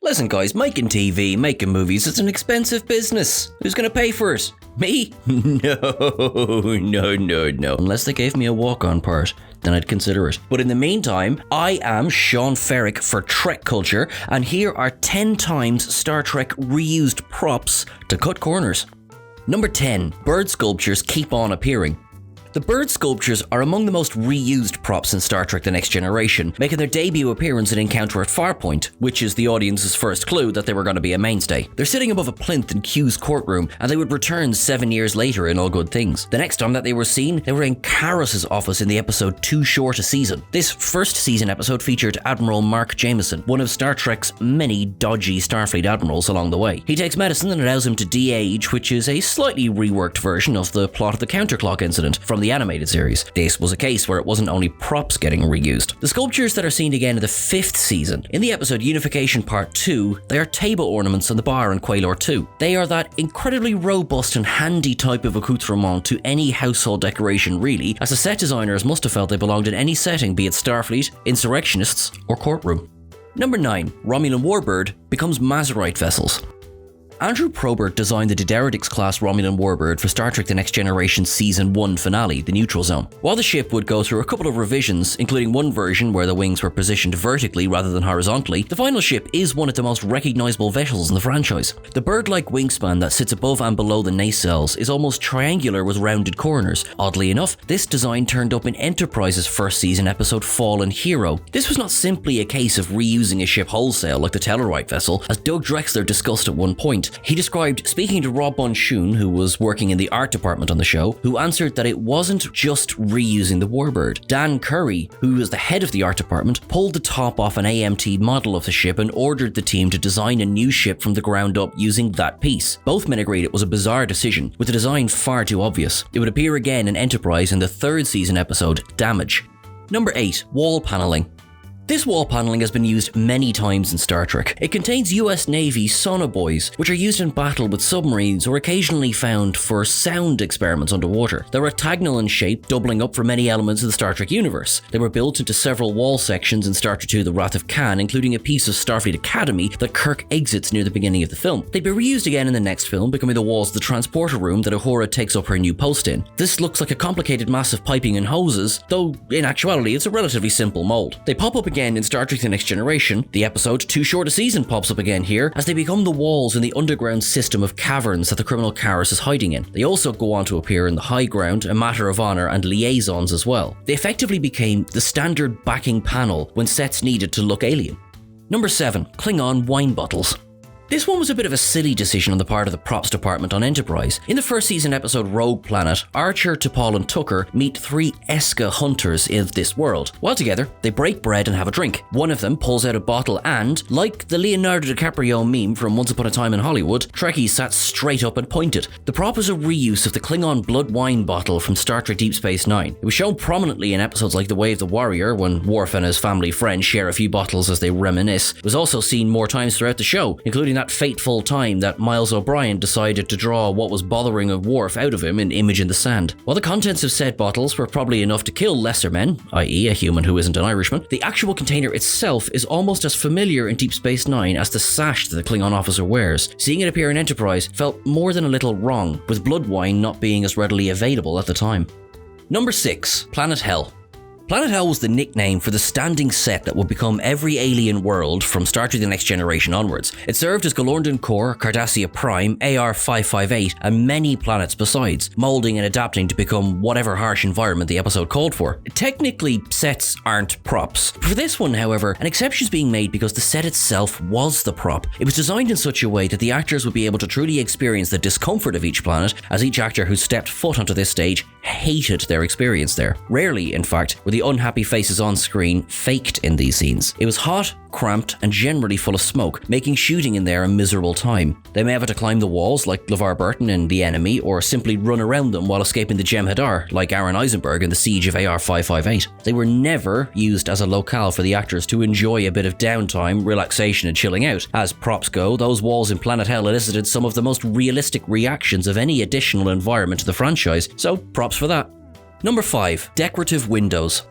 Listen guys, making TV, making movies, it's an expensive business. Who's gonna pay for it? Me? No. Unless they gave me a walk-on part, then I'd consider it. But in the meantime, I am Sean Ferrick for Trek Culture, and here are 10 times Star Trek reused props to cut corners. Number 10. Bird sculptures keep on appearing. The bird sculptures are among the most reused props in Star Trek The Next Generation, making their debut appearance in Encounter at Farpoint, which is the audience's first clue that they were going to be a mainstay. They're sitting above a plinth in Q's courtroom, and they would return 7 years later in All Good Things. The next time that they were seen, they were in Karras's office in the episode Too Short a Season. This first season episode featured Admiral Mark Jameson, one of Star Trek's many dodgy Starfleet admirals along the way. He takes medicine that allows him to de-age, which is a slightly reworked version of the plot of the counterclock incident from the animated series. This was a case where it wasn't only props getting reused. The sculptures that are seen again in the 5th season, in the episode Unification Part 2, they are table ornaments on the bar in Quailor 2. They are that incredibly robust and handy type of accoutrement to any household decoration really, as the set designers must have felt they belonged in any setting, be it Starfleet, insurrectionists, or courtroom. Number 9. Romulan Warbird becomes Mazarite vessels. Andrew Probert designed the Diderotix-class Romulan warbird for Star Trek The Next Generation Season 1 finale, The Neutral Zone. While the ship would go through a couple of revisions, including one version where the wings were positioned vertically rather than horizontally, the final ship is one of the most recognizable vessels in the franchise. The bird-like wingspan that sits above and below the nacelles is almost triangular with rounded corners. Oddly enough, this design turned up in Enterprise's first season episode Fallen Hero. This was not simply a case of reusing a ship wholesale like the Tellarite vessel, as Doug Drexler discussed at one point. He described speaking to Rob Bonchoon, who was working in the art department on the show, who answered that it wasn't just reusing the warbird. Dan Curry, who was the head of the art department, pulled the top off an AMT model of the ship and ordered the team to design a new ship from the ground up using that piece. Both men agreed it was a bizarre decision, with the design far too obvious. It would appear again in Enterprise in the 3rd season episode Damage. Number 8. Wall paneling. This wall paneling has been used many times in Star Trek. It contains US Navy sonobuoys, which are used in battle with submarines or occasionally found for sound experiments underwater. They're octagonal in shape, doubling up for many elements of the Star Trek universe. They were built into several wall sections in Star Trek II The Wrath of Khan, including a piece of Starfleet Academy that Kirk exits near the beginning of the film. They'd be reused again in the next film, becoming the walls of the transporter room that Uhura takes up her new post in. This looks like a complicated mass of piping and hoses, though in actuality it's a relatively simple mold. They pop up again in Star Trek The Next Generation. The episode Too Short a Season pops up again here, as they become the walls in the underground system of caverns that the criminal Karras is hiding in. They also go on to appear in the High Ground, A Matter of Honor, and Liaisons as well. They effectively became the standard backing panel when sets needed to look alien. Number 7. Klingon wine bottles. This one was a bit of a silly decision on the part of the props department on Enterprise. In the first season episode Rogue Planet, Archer, T'Pol and Tucker meet 3 Eska hunters of this world. While together, they break bread and have a drink. One of them pulls out a bottle and, like the Leonardo DiCaprio meme from Once Upon a Time in Hollywood, Trekkie sat straight up and pointed. The prop was a reuse of the Klingon blood wine bottle from Star Trek Deep Space Nine. It was shown prominently in episodes like The Way of the Warrior, when Worf and his family friend share a few bottles as they reminisce. It was also seen more times throughout the show, including that fateful time that Miles O'Brien decided to draw what was bothering a Worf out of him in Image in the Sand. While the contents of said bottles were probably enough to kill lesser men, i.e. a human who isn't an Irishman, the actual container itself is almost as familiar in Deep Space Nine as the sash that the Klingon officer wears. Seeing it appear in Enterprise felt more than a little wrong, with blood wine not being as readily available at the time. Number 6. Planet Hell. Planet Hell was the nickname for the standing set that would become every alien world from Star Trek The Next Generation onwards. It served as Galorndon Core, Cardassia Prime, AR-558, and many planets besides, molding and adapting to become whatever harsh environment the episode called for. Technically, sets aren't props. For this one, however, an exception is being made because the set itself was the prop. It was designed in such a way that the actors would be able to truly experience the discomfort of each planet, as each actor who stepped foot onto this stage hated their experience there. Rarely, in fact, were the unhappy faces on screen faked in these scenes. It was hot, cramped, and generally full of smoke, making shooting in there a miserable time. They may have had to climb the walls like LeVar Burton in The Enemy, or simply run around them while escaping the Jem'Hadar like Aaron Eisenberg in the Siege of AR-558. They were never used as a locale for the actors to enjoy a bit of downtime, relaxation, and chilling out. As props go, those walls in Planet Hell elicited some of the most realistic reactions of any additional environment to the franchise, so props for that. Number 5. Decorative windows.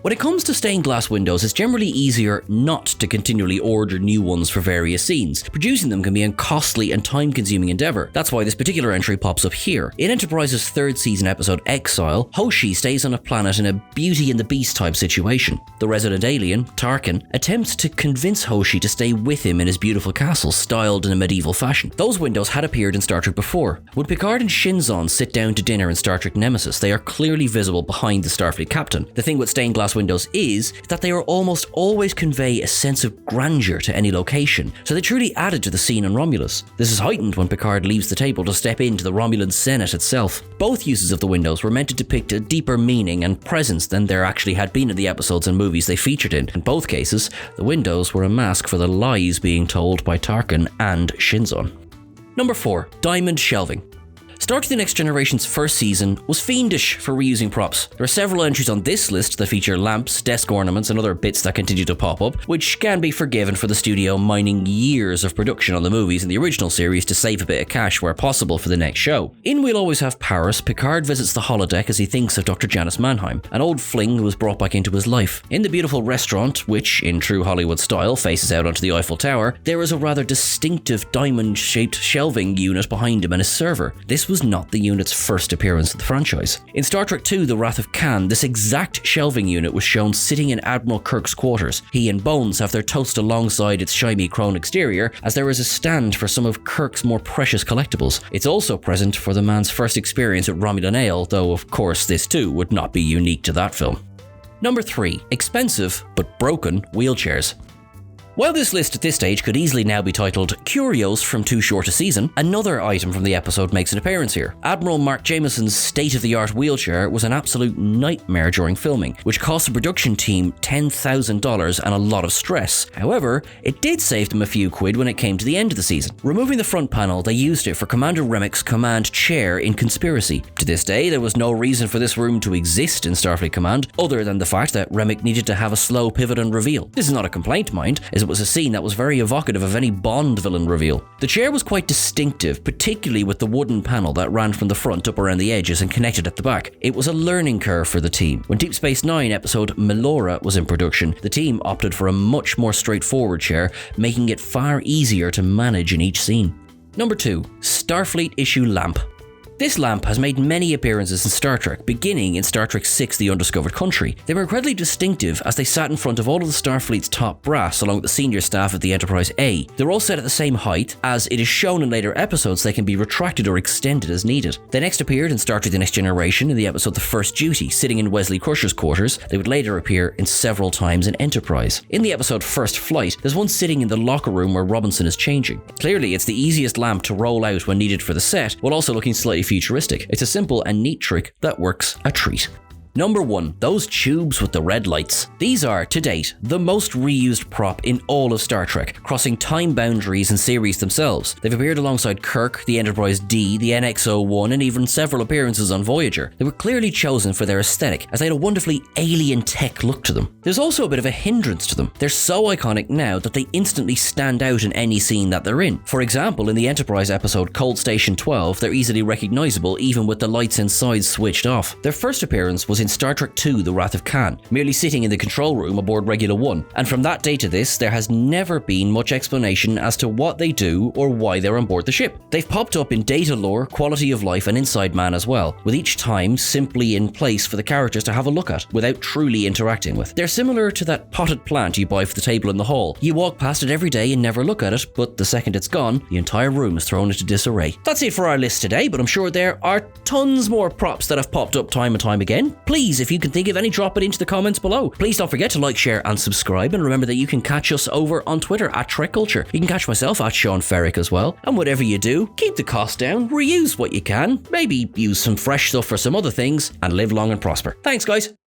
When it comes to stained glass windows, it's generally easier not to continually order new ones for various scenes. Producing them can be a costly and time-consuming endeavor. That's why this particular entry pops up here. In Enterprise's third season episode Exile, Hoshi stays on a planet in a Beauty and the Beast type situation. The resident alien, Tarkin, attempts to convince Hoshi to stay with him in his beautiful castle, styled in a medieval fashion. Those windows had appeared in Star Trek before. When Picard and Shinzon sit down to dinner in Star Trek Nemesis, they are clearly visible behind the Starfleet captain. The thing with stained glass windows is that they are almost always convey a sense of grandeur to any location, so they truly added to the scene on Romulus. This is heightened when Picard leaves the table to step into the Romulan Senate itself. Both uses of the windows were meant to depict a deeper meaning and presence than there actually had been in the episodes and movies they featured in. In both cases, the windows were a mask for the lies being told by Tarkin and Shinzon. Number 4. Diamond shelving. Star Trek The Next Generation's first season was fiendish for reusing props. There are several entries on this list that feature lamps, desk ornaments, and other bits that continue to pop up, which can be forgiven for the studio mining years of production on the movies in the original series to save a bit of cash where possible for the next show. In We'll Always Have Paris, Picard visits the holodeck as he thinks of Dr. Janice Mannheim, an old fling who was brought back into his life. In the beautiful restaurant, which, in true Hollywood style, faces out onto the Eiffel Tower, there is a rather distinctive diamond-shaped shelving unit behind him and his server. This was not the unit's first appearance in the franchise. In Star Trek II: The Wrath of Khan, this exact shelving unit was shown sitting in Admiral Kirk's quarters. He and Bones have their toast alongside its shiny chrome exterior, as there is a stand for some of Kirk's more precious collectibles. It's also present for the man's first experience at Romulan ale, though of course this too would not be unique to that film. Number 3. Expensive but broken wheelchairs. While this list at this stage could easily now be titled Curios from Too Short a Season, another item from the episode makes an appearance here. Admiral Mark Jameson's state-of-the-art wheelchair was an absolute nightmare during filming, which cost the production team $10,000 and a lot of stress. However, it did save them a few quid when it came to the end of the season. Removing the front panel, they used it for Commander Remick's command chair in Conspiracy. To this day, there was no reason for this room to exist in Starfleet Command, other than the fact that Remick needed to have a slow pivot and reveal. This is not a complaint, mind, as it was a scene that was very evocative of any Bond villain reveal. The chair was quite distinctive, particularly with the wooden panel that ran from the front up around the edges and connected at the back. It was a learning curve for the team. When Deep Space Nine episode Melora was in production, the team opted for a much more straightforward chair, making it far easier to manage in each scene. Number 2. Starfleet issue lamp. This lamp has made many appearances in Star Trek, beginning in Star Trek VI: The Undiscovered Country. They were incredibly distinctive as they sat in front of all of the Starfleet's top brass along with the senior staff of the Enterprise A. They're all set at the same height, as it is shown in later episodes they can be retracted or extended as needed. They next appeared in Star Trek The Next Generation in the episode The First Duty, sitting in Wesley Crusher's quarters. They would later appear in several times in Enterprise. In the episode First Flight, there's one sitting in the locker room where Robinson is changing. Clearly, it's the easiest lamp to roll out when needed for the set, while also looking slightly futuristic. It's a simple and neat trick that works a treat. Number 1. Those tubes with the red lights. These are, to date, the most reused prop in all of Star Trek, crossing time boundaries and series themselves. They've appeared alongside Kirk, the Enterprise D, the NX-01, and even several appearances on Voyager. They were clearly chosen for their aesthetic, as they had a wonderfully alien tech look to them. There's also a bit of a hindrance to them. They're so iconic now that they instantly stand out in any scene that they're in. For example, in the Enterprise episode Cold Station 12, they're easily recognizable even with the lights inside switched off. Their first appearance was in Star Trek II: The Wrath of Khan, merely sitting in the control room aboard Regular 1, and from that day to this, there has never been much explanation as to what they do or why they're on board the ship. They've popped up in Data Lore, Quality of Life, and Inside Man as well, with each time simply in place for the characters to have a look at, without truly interacting with. They're similar to that potted plant you buy for the table in the hall. You walk past it every day and never look at it, but the second it's gone, the entire room is thrown into disarray. That's it for our list today, but I'm sure there are tons more props that have popped up time and time again. Please, if you can think of any, drop it into the comments below. Please don't forget to like, share, and subscribe, and remember that you can catch us over on Twitter at Trek Culture. You can catch myself at Sean Ferrick as well. And whatever you do, keep the cost down, reuse what you can, maybe use some fresh stuff for some other things, and live long and prosper. Thanks, guys.